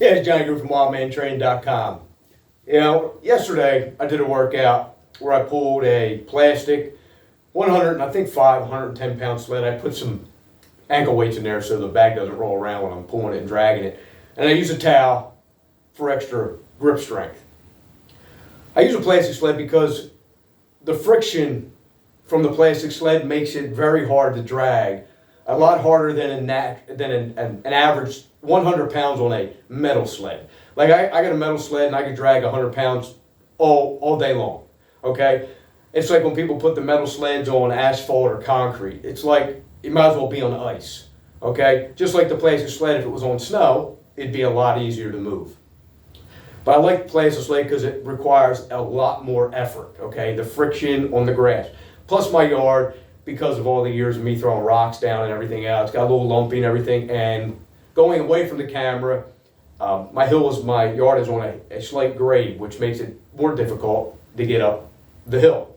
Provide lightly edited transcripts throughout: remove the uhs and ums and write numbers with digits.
Yeah, it's Johnny Group from wildmantraining.com. You know, yesterday I did a workout where I pulled a plastic 110 pound sled. I put some ankle weights in there so the bag doesn't roll around when I'm pulling it and dragging it. And I use a towel for extra grip strength. I use a plastic sled because the friction from the plastic sled makes it very hard to drag. A lot harder than an average 100 pounds on a metal sled. Like I got a metal sled and I can drag 100 pounds all day long, okay? It's like when people put the metal sleds on asphalt or concrete. It's like you might as well be on ice, okay? Just like the plastic sled, if it was on snow, it'd be a lot easier to move. But I like the plastic sled because it requires a lot more effort, okay? The friction on the grass. Plus my yard, because of all the years of me throwing rocks down and everything else, it's got a little lumpy and everything. And going away from the camera, my yard is on a slight grade, which makes it more difficult to get up the hill.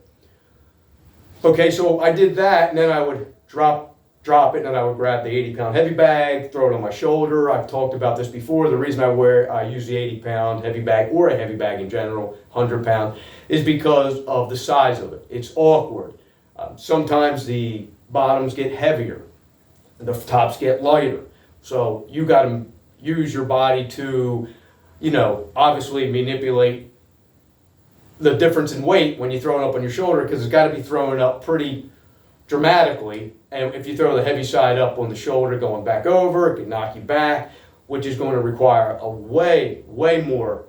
Okay, so I did that, and then I would drop it, and then I would grab the 80-pound heavy bag, throw it on my shoulder. I've talked about this before. The reason I use the 80-pound heavy bag, or a heavy bag in general, 100-pound, is because of the size of it. It's awkward. Sometimes the bottoms get heavier, the tops get lighter. So you got to use your body to, obviously manipulate the difference in weight when you throw it up on your shoulder, because it's got to be thrown up pretty dramatically. And if you throw the heavy side up on the shoulder going back over, it can knock you back, which is going to require a way more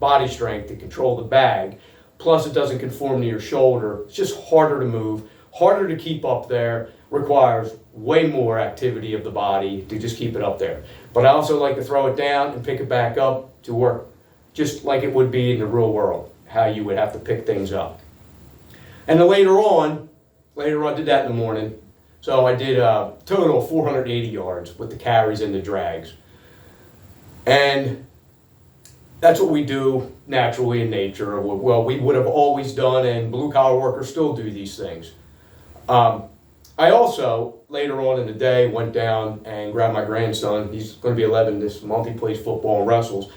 body strength to control the bag. Plus, it doesn't conform to your shoulder. It's just harder to move, harder to keep up there, requires way more activity of the body to just keep it up there. But I also like to throw it down and pick it back up to work, just like it would be in the real world, how you would have to pick things up. And then later on, I did that in the morning. So I did a total of 480 yards with the carries and the drags. And that's what we do naturally in nature. Well, we would have always done, and blue-collar workers still do these things. I also, later on in the day, went down and grabbed my grandson. He's going to be 11 this month. He plays football and wrestles.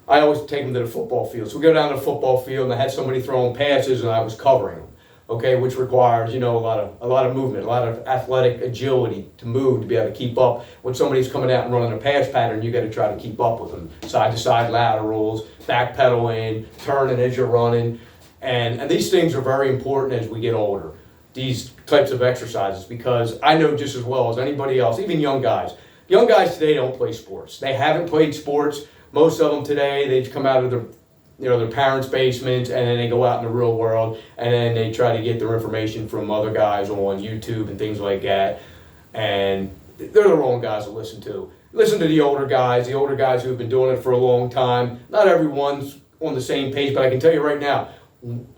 I always take him to the football field. So we go down to the football field, and I had somebody throwing passes, and I was covering them, okay, which requires, a lot of movement, a lot of athletic agility to move, to be able to keep up. When somebody's coming out and running a pass pattern, you got to try to keep up with them. Side-to-side laterals, backpedaling, turning as you're running. And these things are very important as we get older, these types of exercises, because I know just as well as anybody else, even young guys. Young guys today don't play sports. They haven't played sports. Most of them today, they come out of their parents' basements, and then they go out in the real world, and then they try to get their information from other guys on YouTube and things like that. And they're the wrong guys to listen to. Listen to the older guys who have been doing it for a long time. Not everyone's on the same page, but I can tell you right now,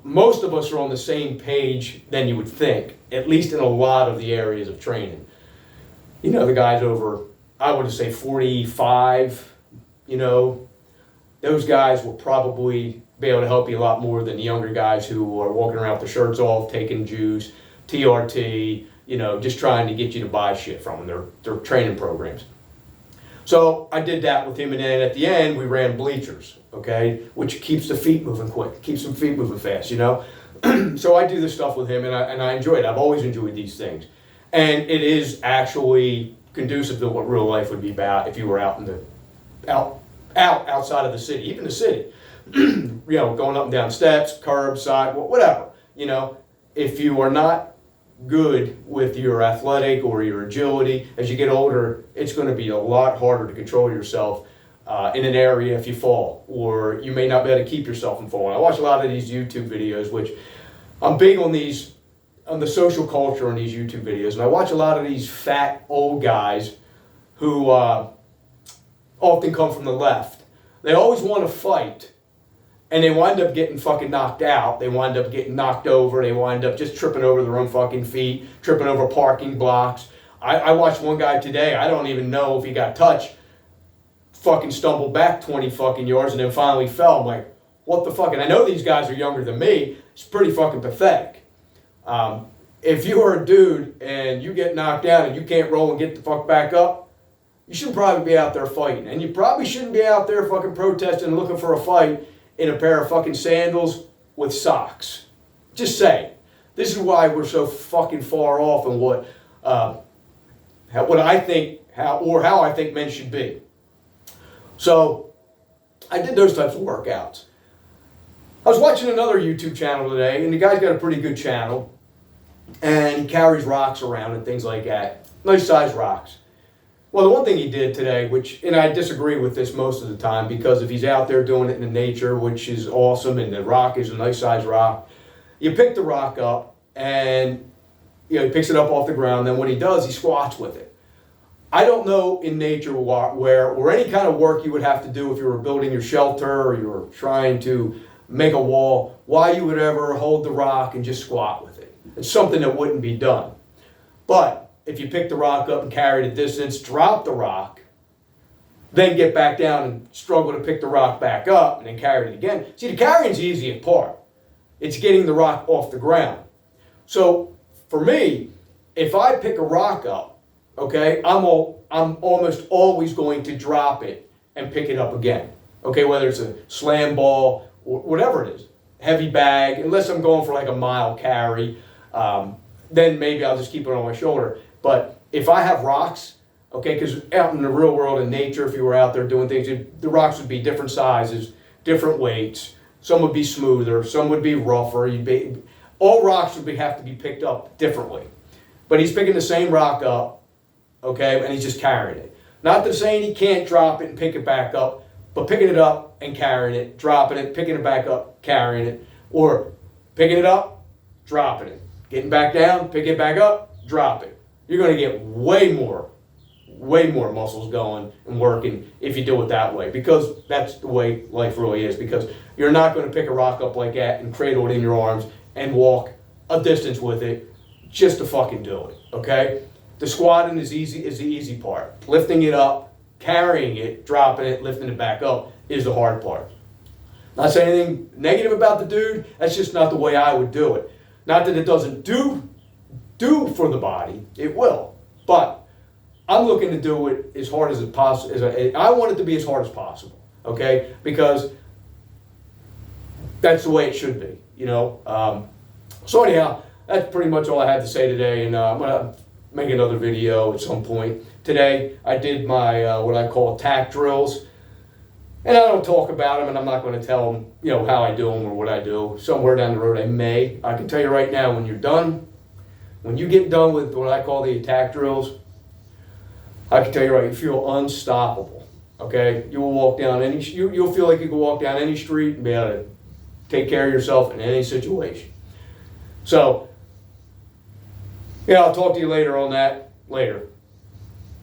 most of us are on the same page than you would think, at least in a lot of the areas of training. The guys over, I would say 45, those guys will probably be able to help you a lot more than the younger guys who are walking around with their shirts off, taking juice, TRT, just trying to get you to buy shit from them, their training programs. So I did that with him, and then at the end we ran bleachers, okay, which keeps the feet moving quick, keeps some feet moving fast, So I do this stuff with him, and I enjoy it. I've always enjoyed these things. And it is actually conducive to what real life would be about if you were out outside of the city, even the city, going up and down steps, curbs, sidewalk, whatever. If you are not good with your athletic or your agility, as you get older, it's going to be a lot harder to control yourself in an area if you fall, or you may not be able to keep yourself from falling. I watch a lot of these YouTube videos, which I'm big on the social culture on these YouTube videos, and I watch a lot of these fat old guys who often come from the left. They always want to fight, and they wind up getting fucking knocked out. They wind up getting knocked over. They wind up just tripping over their own fucking feet, tripping over parking blocks. I watched one guy today, I don't even know if he got touched, fucking stumbled back 20 fucking yards and then finally fell. I'm like, what the fuck? And I know these guys are younger than me. It's pretty fucking pathetic. If you are a dude and you get knocked down and you can't roll and get the fuck back up, you shouldn't probably be out there fighting. And you probably shouldn't be out there fucking protesting and looking for a fight in a pair of fucking sandals with socks. Just saying. This is why we're so fucking far off in what I think, how I think men should be. So, I did those types of workouts. I was watching another YouTube channel today, and the guy's got a pretty good channel, and he carries rocks around and things like that. Nice size rocks. Well, the one thing he did today, and I disagree with this most of the time, because if he's out there doing it in the nature, which is awesome, and the rock is a nice size rock, you pick the rock up, and he picks it up off the ground, then what he does, he squats with it. I don't know in nature or any kind of work you would have to do if you were building your shelter or you were trying to make a wall, why you would ever hold the rock and just squat with it. It's something that wouldn't be done. But if you pick the rock up and carry the distance, drop the rock, then get back down and struggle to pick the rock back up and then carry it again. See, the carrying's the easiest part. It's getting the rock off the ground. So for me, if I pick a rock up, okay, I'm almost always going to drop it and pick it up again. Okay, whether it's a slam ball or whatever it is, Heavybag, unless I'm going for like a mile carry, then maybe I'll just keep it on my shoulder. But if I have rocks, okay, because out in the real world in nature, if you were out there doing things, the rocks would be different sizes, different weights. Some would be smoother, some would be rougher. All rocks would have to be picked up differently. But he's picking the same rock up, okay, and he's just carrying it. Not to saying he can't drop it and pick it back up, but picking it up and carrying it, dropping it, picking it back up, carrying it, or picking it up, dropping it, getting back down, pick it back up, drop it. You're going to get way more muscles going and working if you do it that way, because that's the way life really is, because you're not going to pick a rock up like that and cradle it in your arms and walk a distance with it just to fucking do it, okay? The squatting is the easy part. Lifting it up, carrying it, dropping it, lifting it back up is the hard part. Not saying anything negative about the dude, that's just not the way I would do it. Not that it doesn't do for the body, it will, but I'm looking to do it as hard as it possible. I want it to be as hard as possible, okay? Because that's the way it should be, So anyhow, that's pretty much all I had to say today, and I'm gonna make another video at some point. Today, I did my what I call tack drills, and I don't talk about them, and I'm not going to tell them, how I do them or what I do. Somewhere down the road, I can tell you right now, when you get done with what I call the attack drills, I can tell you you feel unstoppable, okay? You will walk down you'll feel like you can walk down any street and be able to take care of yourself in any situation. So, I'll talk to you later on that, later.